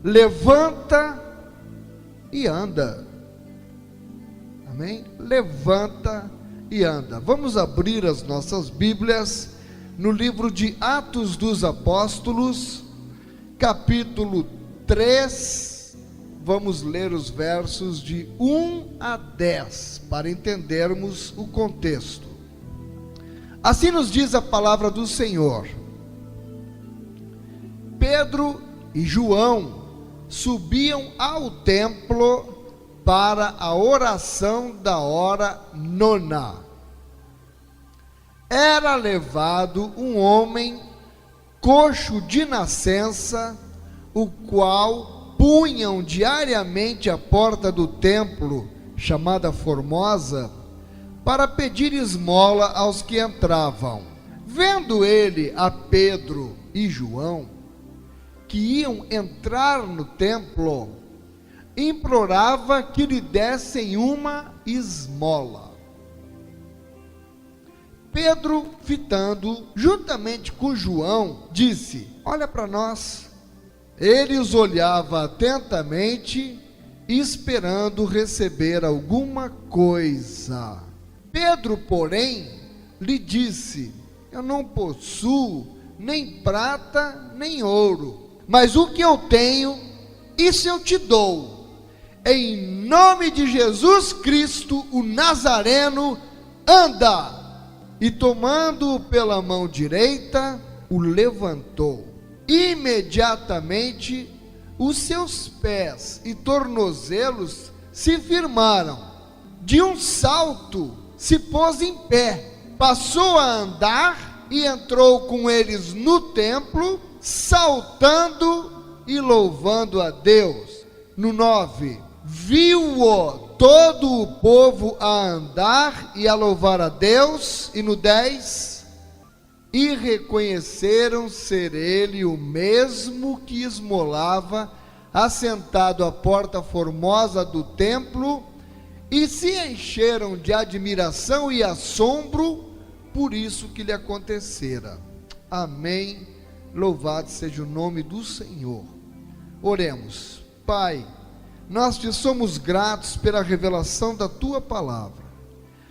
levanta e anda. Amém? Levanta e anda. Vamos abrir as nossas Bíblias no livro de Atos dos Apóstolos, capítulo 3, vamos ler os versos de 1 a 10, para entendermos o contexto. Assim nos diz a palavra do Senhor: Pedro e João subiam ao templo para a oração da hora nona. Era levado um homem coxo de nascença, o qual punham diariamente à porta do templo, chamada Formosa, para pedir esmola aos que entravam. Vendo ele a Pedro e João, que iam entrar no templo, implorava que lhe dessem uma esmola. Pedro, fitando juntamente com João, disse: olha para nós. Ele os olhava atentamente, esperando receber alguma coisa. Pedro, porém, lhe disse: eu não possuo nem prata nem ouro, mas o que eu tenho, isso eu te dou. Em nome de Jesus Cristo, o Nazareno, anda! E tomando-o pela mão direita, o levantou. Imediatamente, os seus pés e tornozelos se firmaram. De um salto, se pôs em pé, passou a andar e entrou com eles no templo, saltando e louvando a Deus. No 9, viu-o todo o povo a andar e a louvar a Deus. E no 10, e reconheceram ser ele o mesmo que esmolava, assentado à porta formosa do templo, e se encheram de admiração e assombro por isso que lhe acontecera. Amém. Louvado seja o nome do Senhor. Oremos. Pai, nós te somos gratos pela revelação da tua palavra.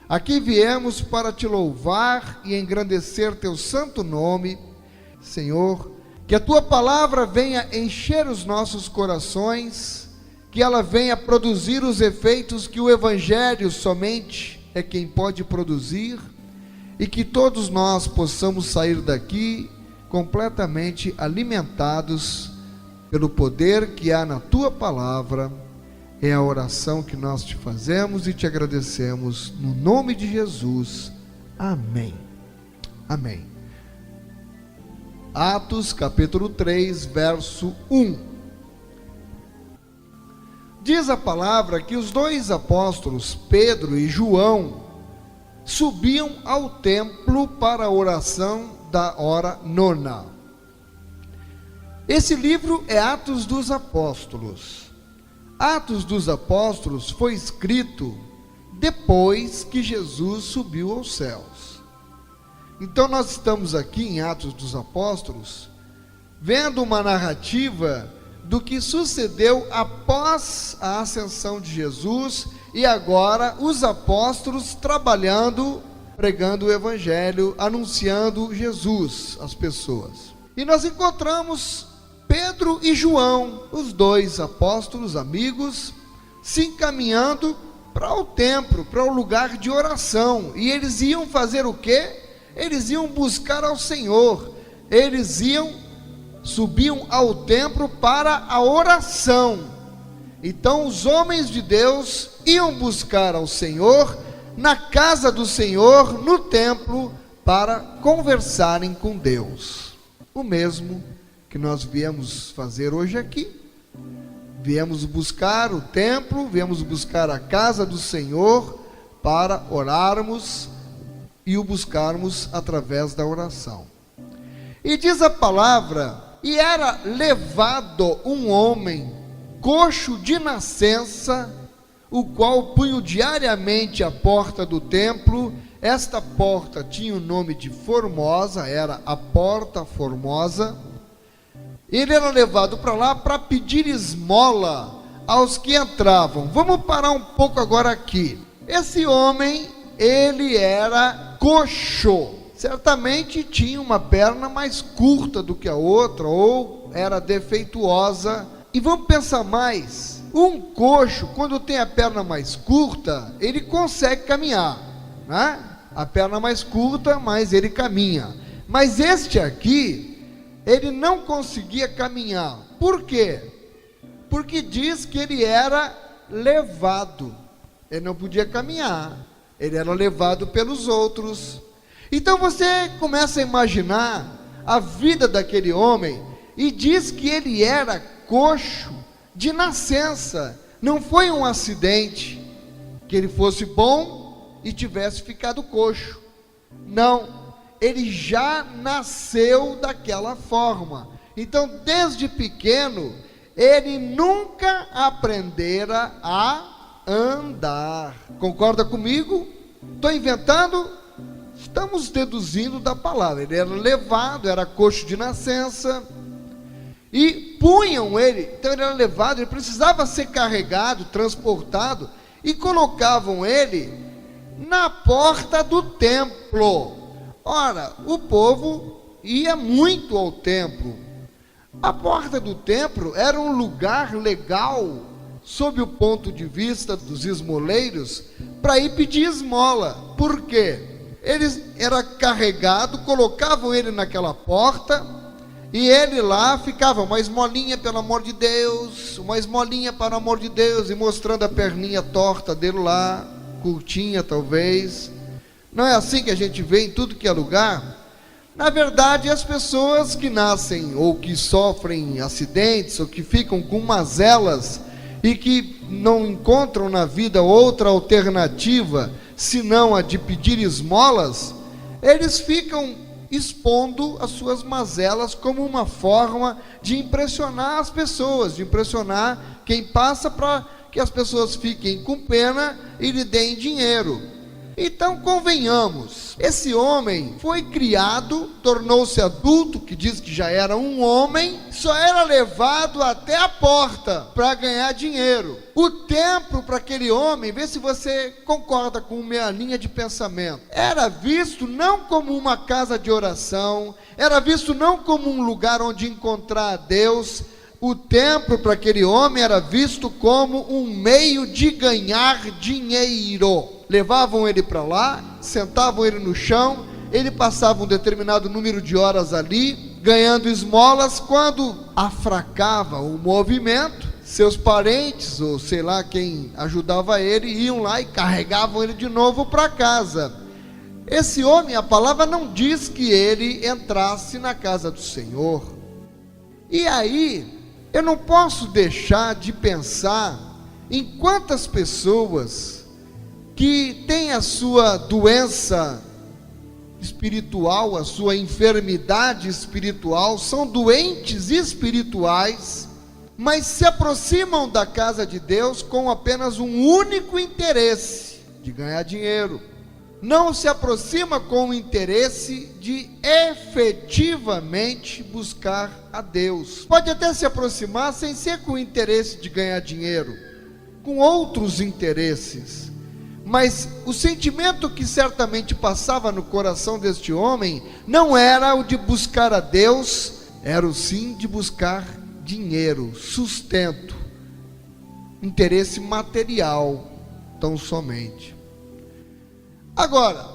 Aqui viemos para te louvar e engrandecer teu santo nome. Senhor, que a tua palavra venha encher os nossos corações, que ela venha produzir os efeitos que o evangelho somente é quem pode produzir, e que todos nós possamos sair daqui completamente alimentados pelo poder que há na tua palavra. É a oração que nós te fazemos e te agradecemos no nome de Jesus. Amém. Amém. Atos capítulo 3, verso 1. Diz a palavra que os dois apóstolos, Pedro e João, subiam ao templo para a oração da hora nona. Esse livro é Atos dos Apóstolos. Atos dos Apóstolos foi escrito depois que Jesus subiu aos céus. Então nós estamos aqui em Atos dos Apóstolos, vendo uma narrativa do que sucedeu após a ascensão de Jesus, e agora os apóstolos trabalhando, pregando o evangelho, anunciando Jesus às pessoas. E nós encontramos Pedro e João, os dois apóstolos amigos, se encaminhando para o templo, para o lugar de oração. E eles iam fazer o quê? Eles iam buscar ao Senhor. Eles subiam ao templo para a oração. Então os homens de Deus iam buscar ao Senhor na casa do Senhor, no templo, para conversarem com Deus. O mesmo que nós viemos fazer hoje aqui. Viemos buscar o templo, viemos buscar a casa do Senhor para orarmos e o buscarmos através da oração. E diz a palavra: e era levado um homem coxo de nascença, o qual punha diariamente à porta do templo. Esta porta tinha o nome de Formosa, era a porta Formosa. Ele era levado para lá para pedir esmola aos que entravam. Vamos parar um pouco agora aqui. Esse homem, ele era coxo. Certamente tinha uma perna mais curta do que a outra, ou era defeituosa. E vamos pensar mais. Um coxo, quando tem a perna mais curta, ele consegue caminhar, né? A perna mais curta, mas ele caminha. Mas este aqui, ele não conseguia caminhar. Por quê? Porque diz que ele era levado. Ele não podia caminhar. Ele era levado pelos outros. Então você começa a imaginar a vida daquele homem e diz que ele era coxo de nascença. Não foi um acidente que ele fosse bom e tivesse ficado coxo. Não, ele já nasceu daquela forma. Então, desde pequeno, ele nunca aprendera a andar. Concorda comigo? Estou inventando? Estamos deduzindo da palavra. Ele era levado, era coxo de nascença, e punham ele, então ele era levado, ele precisava ser carregado, transportado, e colocavam ele na porta do templo. Ora, o povo ia muito ao templo. A porta do templo era um lugar legal, sob o ponto de vista dos esmoleiros, para ir pedir esmola. Por quê? Ele era carregado, colocavam ele naquela porta, e ele lá ficava, uma esmolinha pelo amor de Deus, uma esmolinha para o amor de Deus, e mostrando a perninha torta dele lá, curtinha talvez. Não é assim que a gente vê em tudo que é lugar? Na verdade, as pessoas que nascem, ou que sofrem acidentes, ou que ficam com mazelas, e que não encontram na vida outra alternativa, senão a de pedir esmolas, eles ficam expondo as suas mazelas como uma forma de impressionar as pessoas, de impressionar quem passa, para que as pessoas fiquem com pena e lhe deem dinheiro. Então convenhamos, esse homem foi criado, tornou-se adulto, que diz que já era um homem, só era levado até a porta para ganhar dinheiro. O templo para aquele homem, vê se você concorda com minha linha de pensamento, era visto não como uma casa de oração, era visto não como um lugar onde encontrar a Deus. O templo para aquele homem era visto como um meio de ganhar dinheiro. Levavam ele para lá, sentavam ele no chão, ele passava um determinado número de horas ali, ganhando esmolas. Quando afracava o movimento, seus parentes, ou sei lá quem ajudava ele, iam lá e carregavam ele de novo para casa. Esse homem, a palavra não diz que ele entrasse na casa do Senhor. E aí, eu não posso deixar de pensar em quantas pessoas que têm a sua doença espiritual, a sua enfermidade espiritual, são doentes espirituais, mas se aproximam da casa de Deus com apenas um único interesse, de ganhar dinheiro. Não se aproxima com o interesse de efetivamente buscar a Deus. Pode até se aproximar sem ser com o interesse de ganhar dinheiro, com outros interesses. Mas o sentimento que certamente passava no coração deste homem não era o de buscar a Deus, era o sim de buscar dinheiro, sustento, interesse material, tão somente. Agora,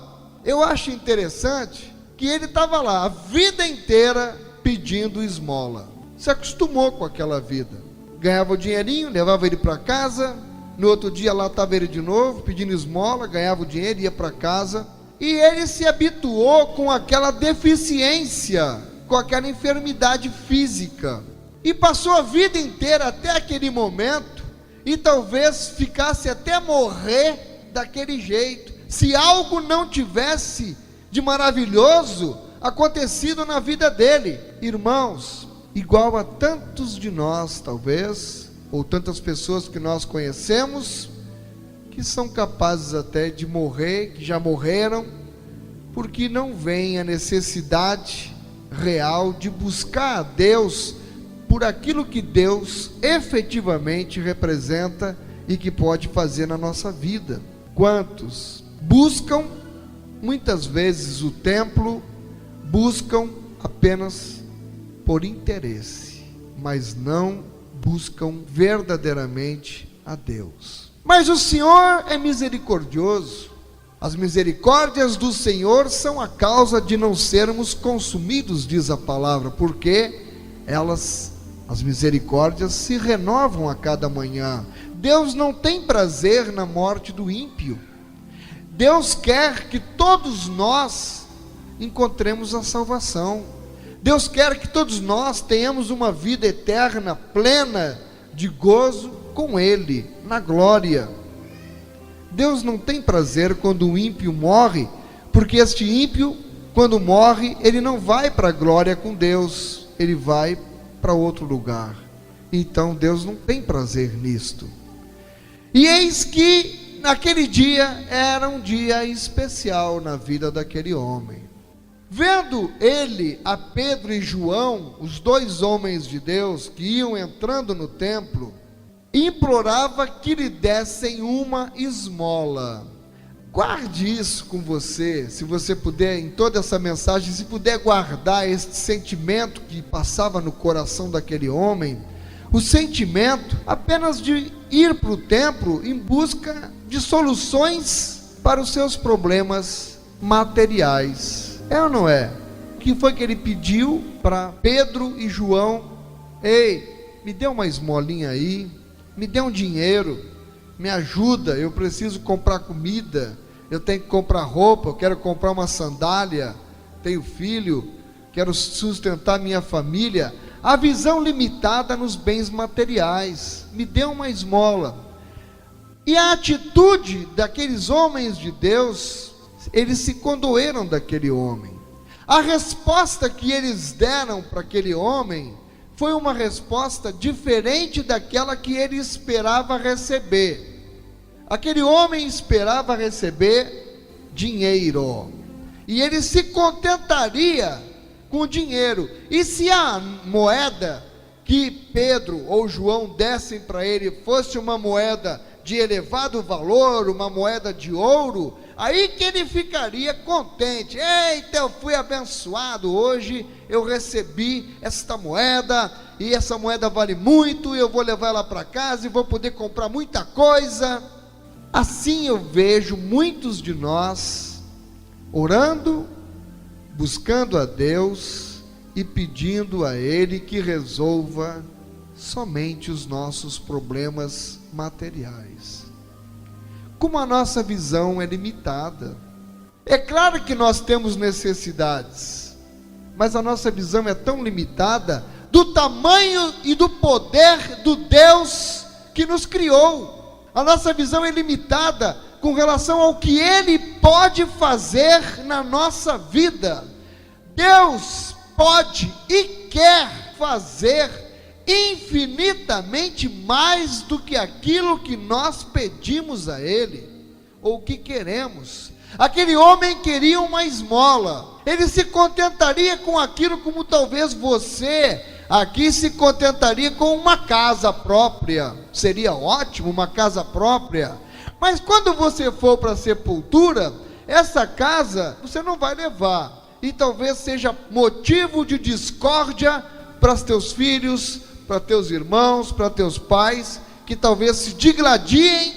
eu acho interessante que ele estava lá a vida inteira pedindo esmola. Se acostumou com aquela vida. Ganhava o dinheirinho, levava ele para casa. No outro dia lá estava ele de novo, pedindo esmola, ganhava o dinheiro, ia para casa. E ele se habituou com aquela deficiência, com aquela enfermidade física. E passou a vida inteira até aquele momento, e talvez ficasse até morrer daquele jeito, se algo não tivesse de maravilhoso acontecido na vida dele. Irmãos, igual a tantos de nós talvez, ou tantas pessoas que nós conhecemos, que são capazes até de morrer, que já morreram, porque não vem a necessidade real de buscar a Deus por aquilo que Deus efetivamente representa e que pode fazer na nossa vida. Quantos buscam muitas vezes o templo, buscam apenas por interesse, mas não buscam verdadeiramente a Deus. Mas o Senhor é misericordioso. As misericórdias do Senhor são a causa de não sermos consumidos, diz a palavra, porque as misericórdias se renovam a cada manhã. Deus não tem prazer na morte do ímpio. Deus quer que todos nós encontremos a salvação. Deus quer que todos nós tenhamos uma vida eterna, plena de gozo com Ele, na glória. Deus não tem prazer quando o ímpio morre, porque este ímpio, quando morre, ele não vai para a glória com Deus, ele vai para outro lugar. Então Deus não tem prazer nisto. E eis que naquele dia era um dia especial na vida daquele homem. Vendo ele a Pedro e João, os dois homens de Deus que iam entrando no templo, implorava que lhe dessem uma esmola. Guarde isso com você, se você puder, em toda essa mensagem, se puder guardar este sentimento que passava no coração daquele homem, o sentimento apenas de ir para o templo em busca de soluções para os seus problemas materiais. É ou não é? O que foi que ele pediu para Pedro e João? Ei, me dê uma esmolinha aí, me dê um dinheiro, me ajuda, eu preciso comprar comida, eu tenho que comprar roupa, eu quero comprar uma sandália, tenho filho, quero sustentar minha família. A visão limitada nos bens materiais, me dê uma esmola. E a atitude daqueles homens de Deus, eles se condoeram daquele homem. A resposta que eles deram para aquele homem foi uma resposta diferente daquela que ele esperava receber. Aquele homem esperava receber dinheiro, e ele se contentaria com o dinheiro. E se a moeda que Pedro ou João dessem para ele fosse uma moeda de elevado valor, uma moeda de ouro, aí que ele ficaria contente. Eita, eu fui abençoado, hoje eu recebi esta moeda, e essa moeda vale muito, eu vou levar ela para casa e vou poder comprar muita coisa. Assim eu vejo muitos de nós orando, buscando a Deus e pedindo a Ele que resolva somente os nossos problemas materiais. Como a nossa visão é limitada, é claro que nós temos necessidades, mas a nossa visão é tão limitada do tamanho e do poder do Deus que nos criou. A nossa visão é limitada com relação ao que Ele pode fazer na nossa vida. Deus pode e quer fazer infinitamente mais do que aquilo que nós pedimos a Ele, ou que queremos. Aquele homem queria uma esmola, ele se contentaria com aquilo, como talvez você aqui se contentaria com uma casa própria. Seria ótimo uma casa própria, mas quando você for para a sepultura, essa casa você não vai levar, e talvez seja motivo de discórdia para os teus filhos, para teus irmãos, para teus pais, que talvez se digladiem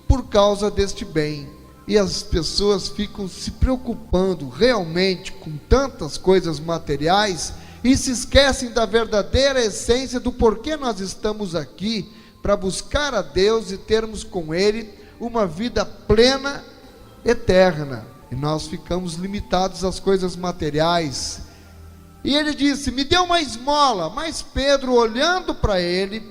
por causa deste bem. E as pessoas ficam se preocupando realmente com tantas coisas materiais e se esquecem da verdadeira essência do porquê nós estamos aqui, para buscar a Deus e termos com Ele uma vida plena, eterna. E nós ficamos limitados às coisas materiais. E ele disse: me dê uma esmola. Mas Pedro, olhando para ele,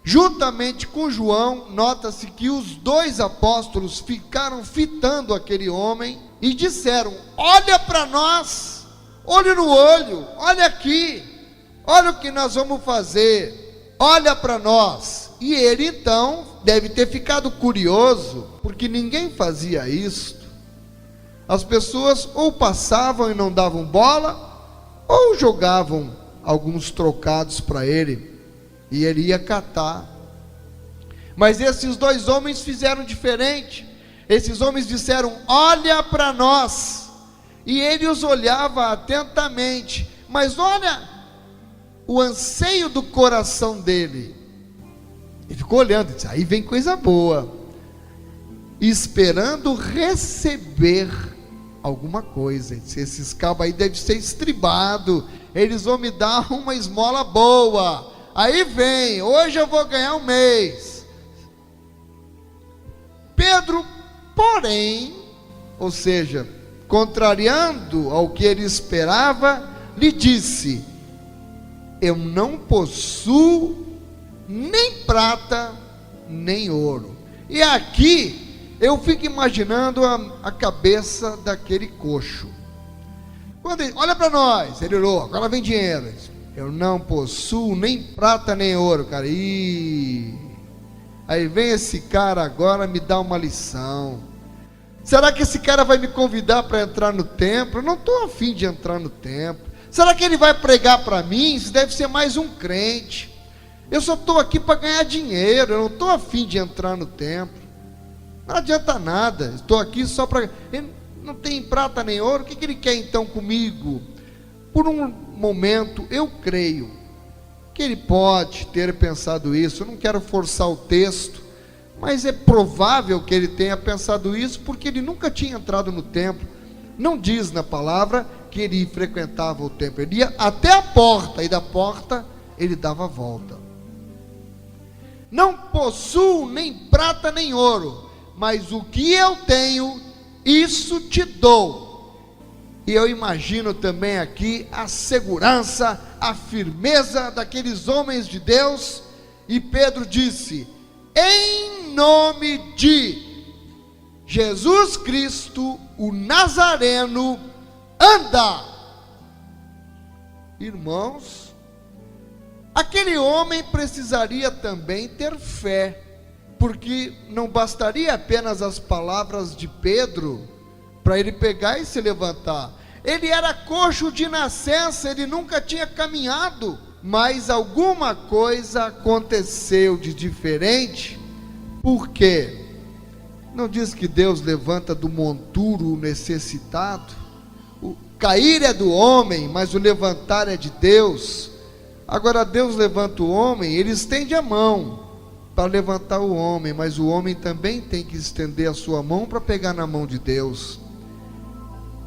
juntamente com João, nota-se que os dois apóstolos ficaram fitando aquele homem e disseram: olha para nós, olho no olho, olha aqui, olha o que nós vamos fazer, olha para nós. E ele então deve ter ficado curioso, porque ninguém fazia isso. As pessoas ou passavam e não davam bola, ou jogavam alguns trocados para ele, e ele ia catar. Mas esses dois homens fizeram diferente. Esses homens disseram: olha para nós. E ele os olhava atentamente, mas olha o anseio do coração dele. Ele ficou olhando e disse: aí vem coisa boa, esperando receber alguma coisa. Ele disse: esses cabos aí devem ser estribados, eles vão me dar uma esmola boa. Aí vem, hoje eu vou ganhar um mês. Pedro, porém, ou seja, contrariando ao que ele esperava, lhe disse: eu não possuo nem prata, nem ouro. E aqui eu fico imaginando a cabeça daquele coxo. Quando ele olha para nós, ele olhou: agora vem dinheiro. Eu não possuo nem prata, nem ouro, cara. Aí vem esse cara agora me dar uma lição. Será que esse cara vai me convidar para entrar no templo? Eu não estou a fim de entrar no templo. Será que ele vai pregar para mim? Isso deve ser mais um crente. Eu só estou aqui para ganhar dinheiro, eu não estou a fim de entrar no templo. Não adianta nada, estou aqui só para... Ele não tem prata nem ouro, o que ele quer então comigo? Por um momento, eu creio que ele pode ter pensado isso. Eu não quero forçar o texto, mas é provável que ele tenha pensado isso, porque ele nunca tinha entrado no templo. Não diz na palavra que ele frequentava o templo, ele ia até a porta, e da porta ele dava a volta. Não possuo nem prata nem ouro, mas o que eu tenho, isso te dou. E eu imagino também aqui a segurança, a firmeza daqueles homens de Deus. E Pedro disse: em nome de Jesus Cristo, o Nazareno, anda. Irmãos, aquele homem precisaria também ter fé, porque não bastaria apenas as palavras de Pedro para ele pegar e se levantar. Ele era coxo de nascença, ele nunca tinha caminhado, mas alguma coisa aconteceu de diferente. Por quê? Não diz que Deus levanta do monturo o necessitado? O cair é do homem, mas o levantar é de Deus. Agora Deus levanta o homem, ele estende a mão para levantar o homem, mas o homem também tem que estender a sua mão para pegar na mão de Deus.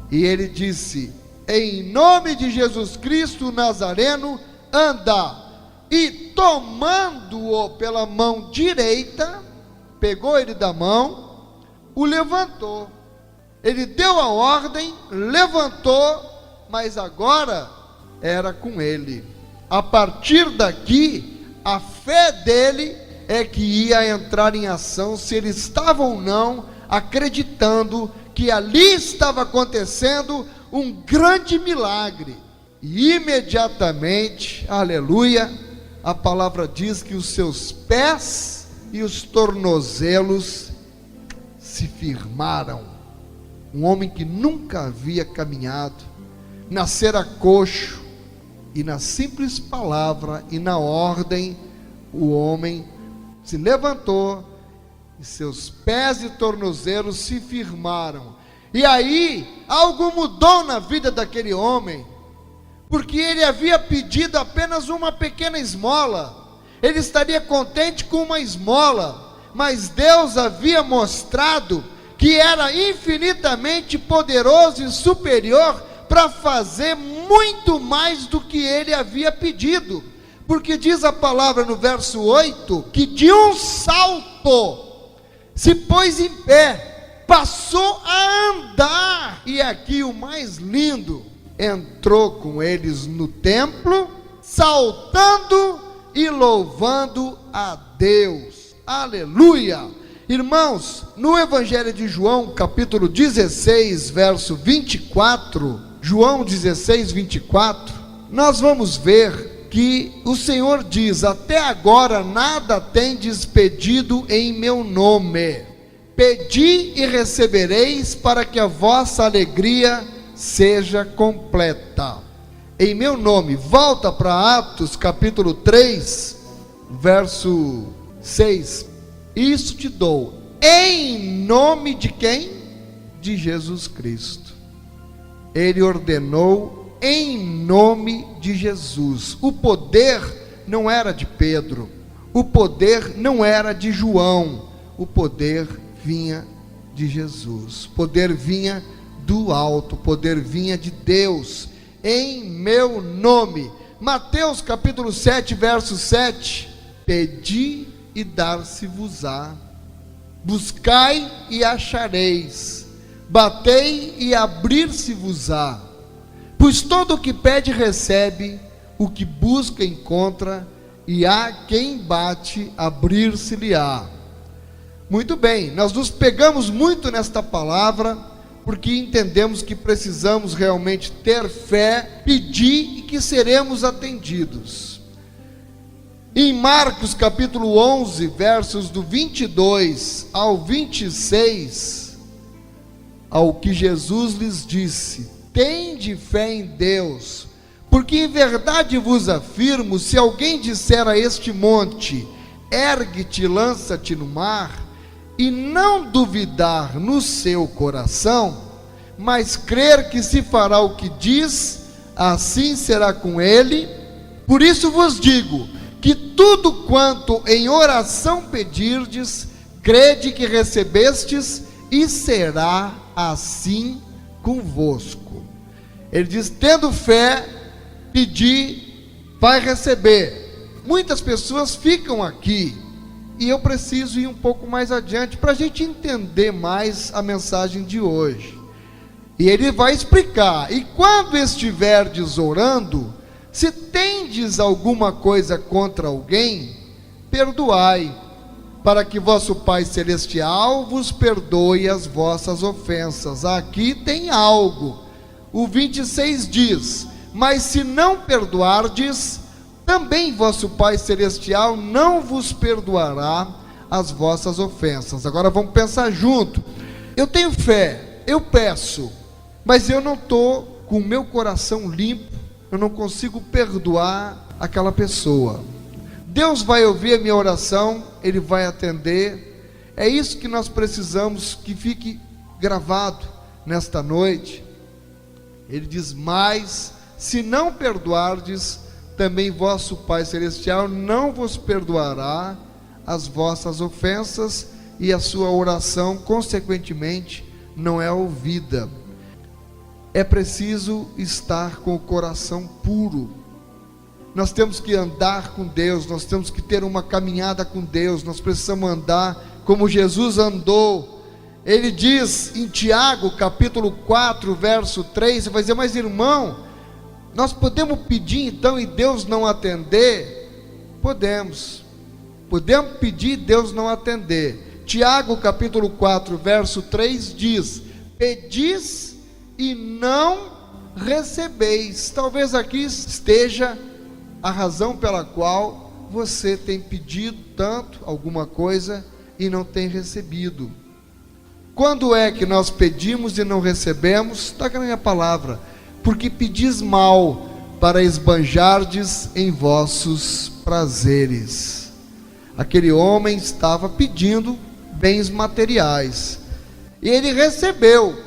E ele disse: em nome de Jesus Cristo Nazareno, anda. E tomando-o pela mão direita, pegou ele da mão, o levantou. Ele deu a ordem, levantou, mas agora era com ele. A partir daqui, a fé dele é que ia entrar em ação, se ele estava ou não acreditando que ali estava acontecendo um grande milagre. E imediatamente, aleluia, a palavra diz que os seus pés e os tornozelos se firmaram. Um homem que nunca havia caminhado, nascera coxo, e na simples palavra e na ordem, o homem se levantou, e seus pés e tornozelos se firmaram. E aí, algo mudou na vida daquele homem, porque ele havia pedido apenas uma pequena esmola. Ele estaria contente com uma esmola, mas Deus havia mostrado que era infinitamente poderoso e superior para fazer muito mais do que ele havia pedido. Porque diz a palavra no verso 8, que de um salto se pôs em pé, passou a andar. E aqui o mais lindo, entrou com eles no templo, saltando e louvando a Deus. Aleluia! Irmãos, no Evangelho de João, capítulo 16, verso 24, João 16, 24, nós vamos ver que o Senhor diz: até agora nada tendes pedido em meu nome. Pedi e recebereis, para que a vossa alegria seja completa. em meu nome. Volta para Atos capítulo 3, verso 6. Isso te dou em nome de quem? De Jesus Cristo. Ele ordenou em nome de Jesus. O poder não era de Pedro, o poder não era de João, o poder vinha de Jesus, o poder vinha do alto, o poder vinha de Deus, em meu nome. Mateus capítulo 7, verso 7, pedi e dar-se-vos-á, buscai e achareis, batei e abrir-se-vos-á, pois todo o que pede recebe, o que busca encontra, e a quem bate abrir-se-lhe-á. Muito bem, nós nos pegamos muito nesta palavra, porque entendemos que precisamos realmente ter fé, pedir e que seremos atendidos. Em Marcos capítulo 11, versos do 22 ao 26, ao que Jesus lhes disse: tende fé em Deus, porque em verdade vos afirmo, se alguém disser a este monte, ergue-te, lança-te no mar, e não duvidar no seu coração, mas crer que se fará o que diz, assim será com ele. Por isso vos digo, que tudo quanto em oração pedirdes, crede que recebestes, e será assim convosco. Ele diz, tendo fé, pedir, vai receber. Muitas pessoas ficam aqui, e eu preciso ir um pouco mais adiante, para a gente entender mais a mensagem de hoje. E ele vai explicar, e quando estiverdes orando, se tendes alguma coisa contra alguém, perdoai, para que vosso Pai Celestial vos perdoe as vossas ofensas. Aqui tem algo. O 26 diz, mas se não perdoardes, também vosso Pai Celestial não vos perdoará as vossas ofensas. Agora vamos pensar junto. Eu tenho fé, eu peço, mas eu não estou com o meu coração limpo, eu não consigo perdoar aquela pessoa. Deus vai ouvir a minha oração, Ele vai atender. É isso que nós precisamos que fique gravado nesta noite. Ele diz, mas se não perdoardes, também vosso Pai Celestial não vos perdoará as vossas ofensas, e a sua oração, consequentemente, não é ouvida. É preciso estar com o coração puro. Nós temos que andar com Deus, nós temos que ter uma caminhada com Deus, nós precisamos andar como Jesus andou. Ele diz em Tiago capítulo 4, verso 3, você vai dizer, mas irmão, nós podemos pedir então e Deus não atender? Podemos pedir e Deus não atender. Tiago capítulo 4, verso 3 diz, pedis e não recebeis. Talvez aqui esteja a razão pela qual você tem pedido tanto alguma coisa e não tem recebido. Quando é que nós pedimos e não recebemos? Está aqui na minha palavra, porque pedis mal, para esbanjardes em vossos prazeres. Aquele homem estava pedindo bens materiais, e ele recebeu,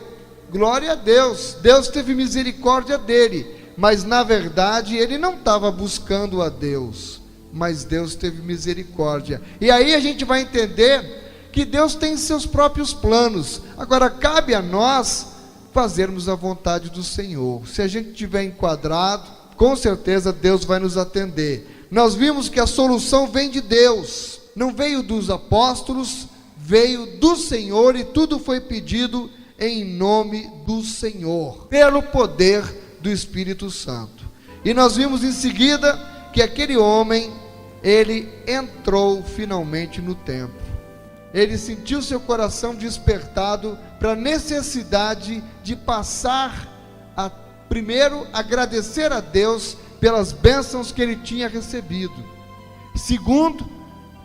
glória a Deus, Deus teve misericórdia dele, mas na verdade ele não estava buscando a Deus, mas Deus teve misericórdia. E aí a gente vai entender que Deus tem seus próprios planos. Agora cabe a nós fazermos a vontade do Senhor. Se a gente estiver enquadrado, com certeza Deus vai nos atender. Nós vimos que a solução vem de Deus, não veio dos apóstolos, veio do Senhor, e tudo foi pedido em nome do Senhor, pelo poder do Espírito Santo. E nós vimos em seguida que aquele homem, ele entrou finalmente no templo. Ele sentiu seu coração despertado para a necessidade de passar a, primeiro, agradecer a Deus pelas bênçãos que ele tinha recebido. Segundo,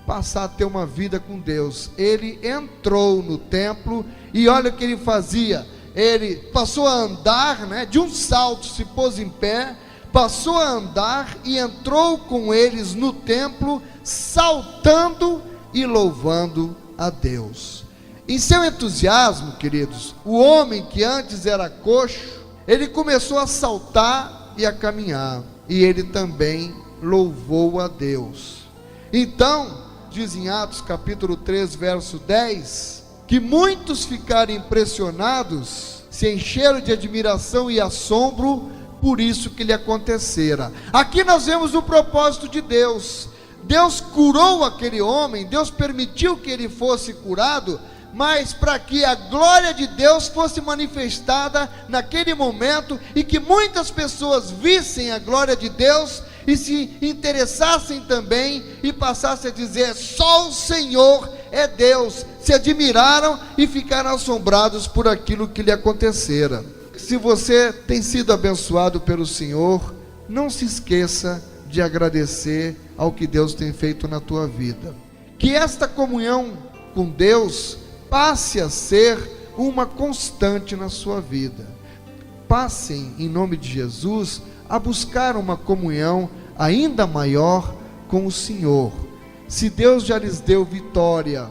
passar a ter uma vida com Deus. Ele entrou no templo e olha o que ele fazia. Ele passou a andar, de um salto se pôs em pé, passou a andar e entrou com eles no templo, saltando e louvando a Deus. Em seu entusiasmo, queridos, o homem que antes era coxo, ele começou a saltar e a caminhar, e ele também louvou a Deus. Então, diz em Atos capítulo 3, verso 10, que muitos ficaram impressionados, se encheram de admiração e assombro por isso que lhe acontecera. Aqui nós vemos o propósito de Deus. Deus curou aquele homem, Deus permitiu que ele fosse curado, mas para que a glória de Deus fosse manifestada naquele momento, e que muitas pessoas vissem a glória de Deus e se interessassem também e passassem a dizer: só o Senhor é Deus. Se admiraram e ficaram assombrados por aquilo que lhe acontecera. Se você tem sido abençoado pelo Senhor, não se esqueça de agradecer ao que Deus tem feito na tua vida. Que esta comunhão com Deus passe a ser uma constante na sua vida. Passem, em nome de Jesus, a buscar uma comunhão ainda maior com o Senhor. Se Deus já lhes deu vitória,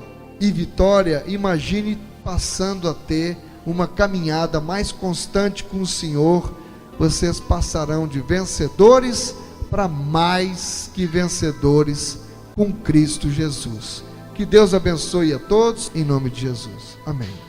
imagine passando a ter uma caminhada mais constante com o Senhor. Vocês passarão de vencedores para mais que vencedores com Cristo Jesus. Que Deus abençoe a todos, em nome de Jesus. Amém.